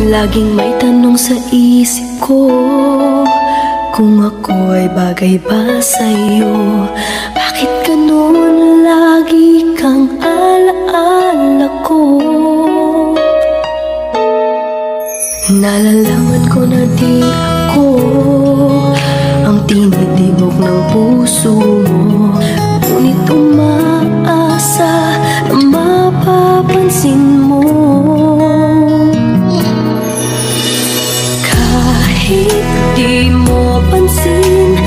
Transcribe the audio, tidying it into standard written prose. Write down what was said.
Laging may tanong sa isip ko, kung ako ay bagay ba sa'yo. Bakit ganun lagi kang alaala ko? Nalalaman ko na di ako ang tinitibok ng puso mo, ngunit umaasa na mapapansin mo. Kahit di mo pansin,